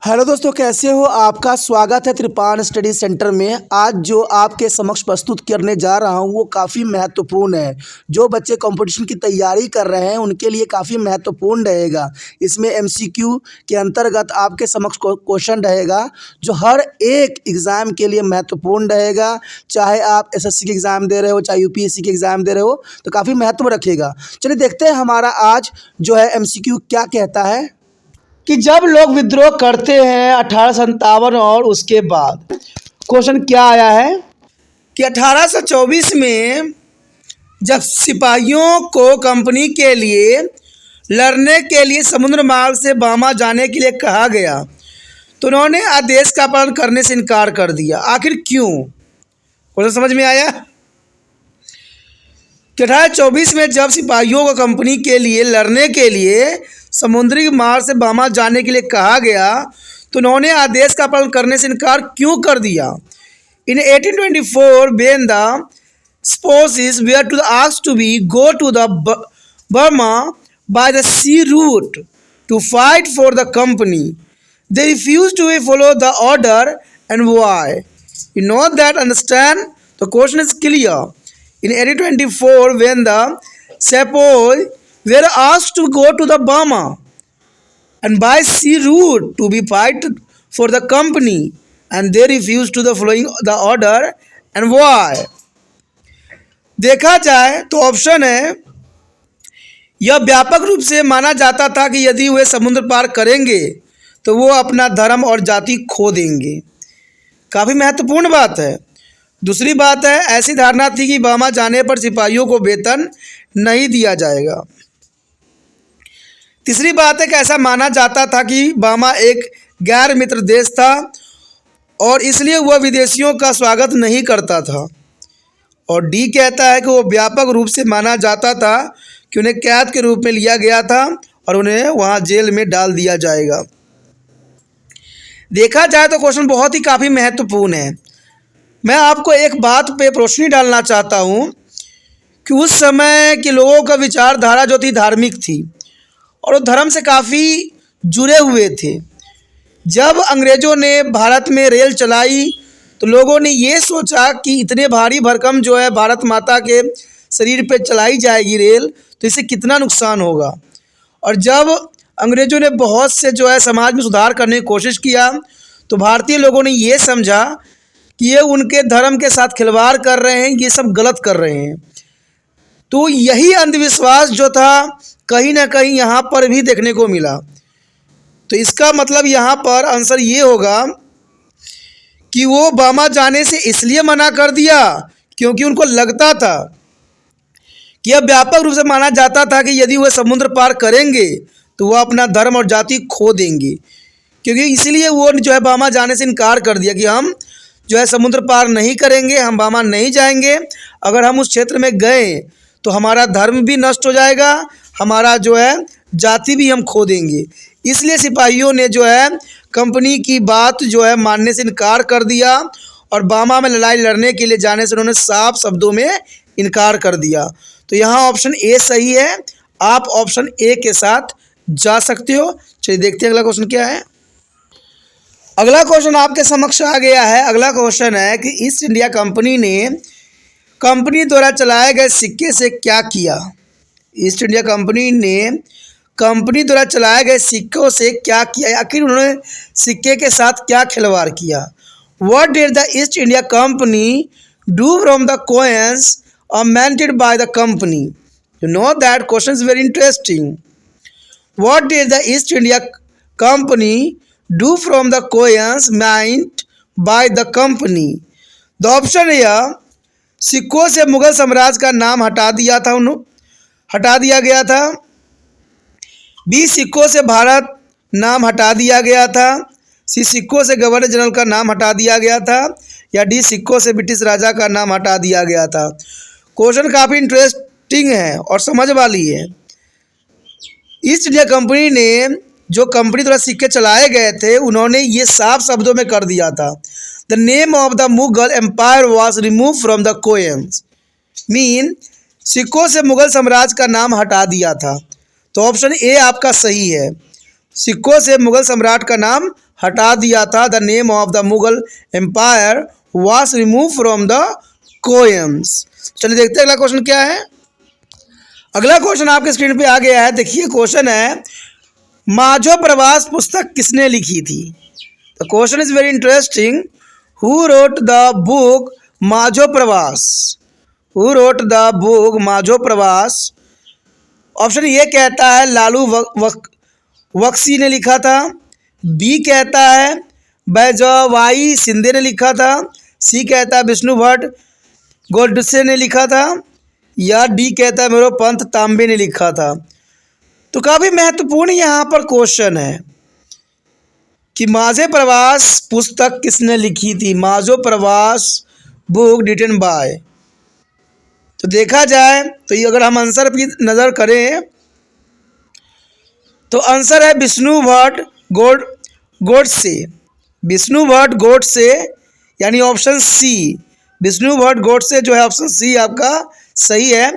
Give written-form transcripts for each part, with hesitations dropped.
Hello दोस्तों, कैसे हो? आपका स्वागत है त्रिपान स्टडी सेंटर में। आज जो आपके समक्ष प्रस्तुत करने जा रहा हूं वो काफ़ी महत्वपूर्ण है। जो बच्चे कंपटीशन की तैयारी कर रहे हैं उनके लिए काफ़ी महत्वपूर्ण रहेगा। इसमें एमसीक्यू के अंतर्गत आपके समक्ष क्वेश्चन रहेगा जो हर एक एग्ज़ाम के लिए महत्वपूर्ण रहेगा। चाहे आप एसएससी के एग्ज़ाम दे रहे हो, चाहे यूपीएससी के एग्ज़ाम दे रहे हो, तो काफ़ी महत्व रखेगा। चलिए देखते हैं हमारा आज जो है एमसीक्यू क्या कहता है कि जब लोग विद्रोह करते हैं 1857 और उसके बाद। क्वेश्चन क्या आया है कि 1824 में जब सिपाहियों को कंपनी के लिए लड़ने के लिए समुद्र मार्ग से बर्मा जाने के लिए कहा गया तो उन्होंने आदेश का पालन करने से इनकार कर दिया। आखिर क्यों? क्वेश्चन समझ में आया कि 1824 में जब सिपाहियों को कंपनी के लिए लड़ने के लिए समुद्री मार्ग से बर्मा जाने के लिए कहा गया तो उन्होंने आदेश का पालन करने से इनकार क्यों कर दिया? इन 1824 when the forces were to asked to be go to the Burma by the sea route to fight for the company, they refused to follow the order. And why? You know that, understand? The question is clear. In 1824 when the sepoys were asked to go to the Burma and by sea route to be fight for the company, and they refused to the following the order. And why? देखा जाए तो option है, यह व्यापक रूप से माना जाता था कि यदि वे समुद्र पार करेंगे तो वो अपना धर्म और जाति खो देंगे। काफ़ी महत्वपूर्ण बात है। दूसरी बात है, ऐसी धारणा थी कि बर्मा जाने पर सिपाहियों को वेतन नहीं दिया जाएगा। तीसरी बात है कि ऐसा माना जाता था कि बर्मा एक गैर मित्र देश था और इसलिए वह विदेशियों का स्वागत नहीं करता था। और डी कहता है कि वो व्यापक रूप से माना जाता था कि उन्हें कैद के रूप में लिया गया था और उन्हें वहाँ जेल में डाल दिया जाएगा। देखा जाए तो क्वेश्चन बहुत ही काफ़ी महत्वपूर्ण है। मैं आपको एक बात पे रोशनी डालना चाहता हूँ कि उस समय के लोगों का विचारधारा जो थी धार्मिक थी और वो धर्म से काफ़ी जुड़े हुए थे। जब अंग्रेज़ों ने भारत में रेल चलाई तो लोगों ने ये सोचा कि इतने भारी भरकम जो है भारत माता के शरीर पे चलाई जाएगी रेल तो इससे कितना नुकसान होगा। और जब अंग्रेज़ों ने बहुत से जो है समाज में सुधार करने की कोशिश किया तो भारतीय लोगों ने ये समझा कि ये उनके धर्म के साथ खिलवाड़ कर रहे हैं, ये सब गलत कर रहे हैं। तो यही अंधविश्वास जो था कहीं ना कहीं यहाँ पर भी देखने को मिला। तो इसका मतलब यहाँ पर आंसर ये होगा कि वो बर्मा जाने से इसलिए मना कर दिया क्योंकि उनको लगता था कि यह व्यापक रूप से माना जाता था कि यदि वह समुद्र पार करेंगे तो वह अपना धर्म और जाति खो देंगे। क्योंकि इसलिए वो जो है बर्मा जाने से इनकार कर दिया कि हम जो है समुद्र पार नहीं करेंगे, हम बर्मा नहीं जाएंगे। अगर हम उस क्षेत्र में गए तो हमारा धर्म भी नष्ट हो जाएगा, हमारा जो है जाति भी हम खो देंगे। इसलिए सिपाहियों ने जो है कंपनी की बात जो है मानने से इनकार कर दिया और बर्मा में लड़ाई लड़ने के लिए जाने से उन्होंने साफ शब्दों में इनकार कर दिया। तो यहाँ ऑप्शन ए सही है। आप ऑप्शन ए के साथ जा सकते हो। चलिए देखते हैं अगला क्वेश्चन क्या है। अगला क्वेश्चन आपके समक्ष आ गया है। अगला क्वेश्चन है कि ईस्ट इंडिया कंपनी ने कंपनी द्वारा चलाए गए सिक्के से क्या किया? ईस्ट इंडिया कंपनी ने कंपनी द्वारा चलाए गए सिक्कों से क्या किया? आखिर उन्होंने सिक्के के साथ क्या खिलवाड़ किया? What did the east India company do from the coins minted by the company? You know that question is very interesting. What did the East India Company do from the coins minted by the company? The option here, सिक्कों से मुगल साम्राज्य का नाम हटा दिया गया था। B, सिक्कों से भारत नाम हटा दिया गया था। सी, सिक्कों से गवर्नर जनरल का नाम हटा दिया गया था। या डी, सिक्कों से ब्रिटिश राजा का नाम हटा दिया गया था। क्वेश्चन काफ़ी इंटरेस्टिंग है और समझ वाली है। ईस्ट इंडिया कंपनी ने जो कंपनी द्वारा सिक्के चलाए गए थे उन्होंने ये साफ शब्दों में कर दिया था, the name of the Mughal empire was remove from the coins. Mean सिक्कों से मुगल साम्राज्य का नाम हटा दिया था। तो ऑप्शन ए आपका सही है। सिक्कों से मुगल सम्राट का नाम हटा दिया था। The name of the Mughal empire was remove from the कोयम्स। चलिए देखते हैं अगला क्वेश्चन क्या है। अगला क्वेश्चन आपके स्क्रीन पे आ गया है। देखिए क्वेश्चन है, माझो प्रवास पुस्तक किसने लिखी थी? The question is very interesting. Who wrote the book माझो प्रवास? हु रोट द बुक माझो प्रवास? ऑप्शन ए कहता है लालू बख्शी ने लिखा था। बी कहता है बैजवाई शिंदे ने लिखा था। सी कहता है विष्णु भट्ट गोडसे ने लिखा था। या डी कहता है मोरोपंत तांबे ने लिखा था। तो काफ़ी महत्वपूर्ण यहाँ पर क्वेश्चन है कि माझो प्रवास पुस्तक किसने लिखी थी? माझो प्रवास बुक रिटन बाय। तो देखा जाए तो ये अगर हम आंसर की नज़र करें तो आंसर है विष्णु भट्ट गोडसे। विष्णु भट्ट गोडसे यानी ऑप्शन सी, विष्णु भट्ट गोडसे जो है ऑप्शन सी आपका सही है।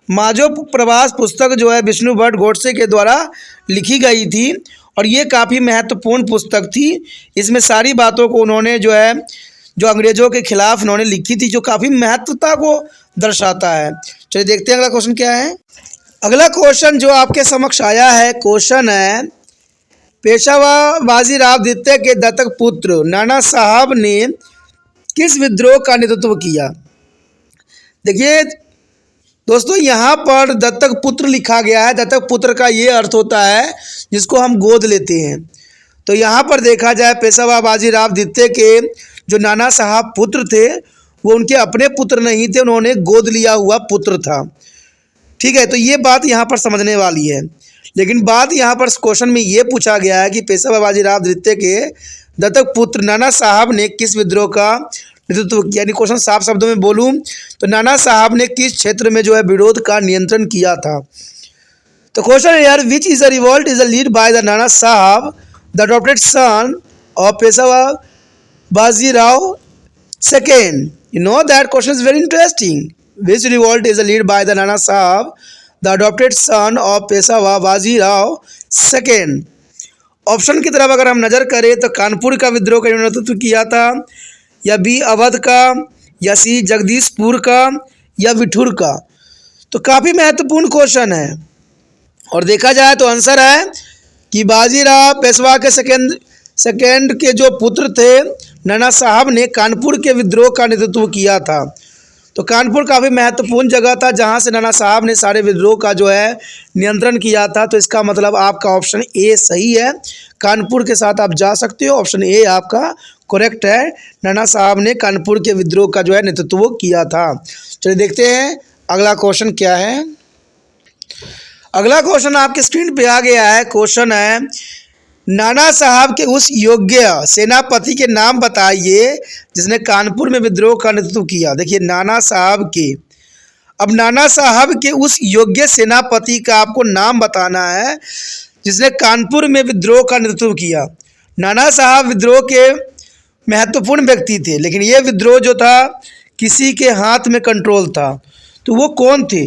माझो प्रवास पुस्तक जो है विष्णु भट्ट गोडसे के द्वारा लिखी गई थी और ये काफ़ी महत्वपूर्ण पुस्तक थी। इसमें सारी बातों को उन्होंने जो है जो अंग्रेज़ों के खिलाफ उन्होंने लिखी थी, जो काफ़ी महत्वता को दर्शाता है। चलिए देखते हैं अगला क्वेश्चन क्या है। अगला क्वेश्चन जो आपके समक्ष आया है, क्वेश्चन है, पेशवा बाजीराव द्वितीय के दत्तक पुत्र नाना साहब ने किस विद्रोह का नेतृत्व किया? देखिए दोस्तों, यहाँ पर दत्तक पुत्र लिखा गया है। दत्तक पुत्र का ये अर्थ होता है जिसको हम गोद लेते हैं। तो यहाँ पर देखा जाए पेशवा बाजीराव द्वितीय के जो नाना साहब पुत्र थे वो उनके अपने पुत्र नहीं थे, उन्होंने गोद लिया हुआ पुत्र था। ठीक है, तो ये बात यहाँ पर समझने वाली है। लेकिन बात यहाँ पर क्वेश्चन में ये पूछा गया है कि पेशवा बाजीराव द्वितीय के दत्तक पुत्र नाना साहब ने किस विद्रोह का नेतृत्व किया? यानी क्वेश्चन साफ शब्दों में बोलूँ तो नाना साहब ने किस क्षेत्र में जो है विरोध का नियंत्रण किया था? तो क्वेश्चन है यार, which is a revolt is a lead by the नाना साहब the adopted son of Peshwa Bajirao second? You know that question is very interesting. Which revolt is a lead by the Nana Sahab, the adopted son of Peshwa Bajirao II? Option की तरफ अगर हम नज़र करें तो कानपुर का विद्रोह का नेतृत्व किया था, या बी अवध का, या सी जगदीशपुर का, या विठुर का। तो काफ़ी महत्वपूर्ण क्वेश्चन है और देखा जाए तो आंसर है कि बाजीराव पेशवा के सेकेंड के जो पुत्र थे नाना साहब ने कानपुर के विद्रोह का नेतृत्व किया था। तो कानपुर काफ़ी महत्वपूर्ण जगह था जहां से नाना साहब ने सारे विद्रोह का जो है नियंत्रण किया था। तो इसका मतलब आपका ऑप्शन ए सही है। कानपुर के साथ आप जा सकते हो, ऑप्शन ए आपका करेक्ट है। नाना साहब ने कानपुर के विद्रोह का जो है नेतृत्व किया था। चलिए देखते हैं अगला क्वेश्चन क्या है। अगला क्वेश्चन आपके स्क्रीन पे आ गया है। क्वेश्चन है, नाना साहब के उस योग्य सेनापति के नाम बताइए जिसने कानपुर में विद्रोह का नेतृत्व किया। देखिए नाना साहब के, अब नाना साहब के उस योग्य सेनापति का आपको नाम बताना है जिसने कानपुर में विद्रोह का नेतृत्व किया। नाना साहब विद्रोह के महत्वपूर्ण व्यक्ति थे, लेकिन ये विद्रोह जो था किसी के हाथ में कंट्रोल था। तो वो कौन थे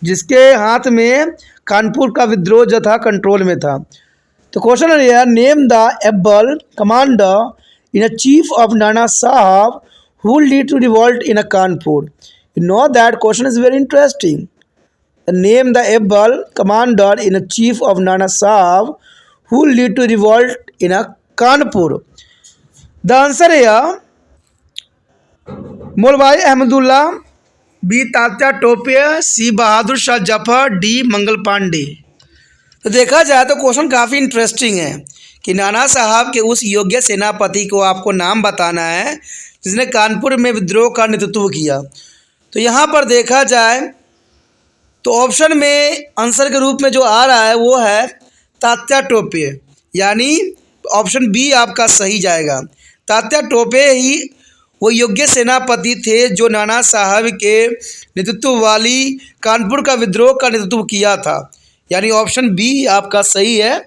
जिसके हाथ में कानपुर का विद्रोह जो था कंट्रोल में था? तो क्वेश्चन है यार, name the able commander in a chief of Nana Sahab who lead to revolt in a Kanpur. You know that question is very interesting. Name the able commander in a chief of Nana Sahab who lead to revolt in a Kanpur. The answer है यार Maulvi Ahmadullah, B Tatya Tope, C Bahadur Shah Zafar, D Mangal Pandey. तो देखा जाए तो question काफ़ी interesting है कि नाना साहब के उस योग्य सेनापति को आपको नाम बताना है जिसने कानपुर में विद्रोह का नेतृत्व किया। तो यहाँ पर देखा जाए तो ऑप्शन में आंसर के रूप में जो आ रहा है वो है तात्या टोपे, यानी ऑप्शन बी आपका सही जाएगा। तात्या टोपे ही वो योग्य सेनापति थे जो नाना साहब के नेतृत्व वाली कानपुर का विद्रोह का नेतृत्व किया था, यानी ऑप्शन बी आपका सही है।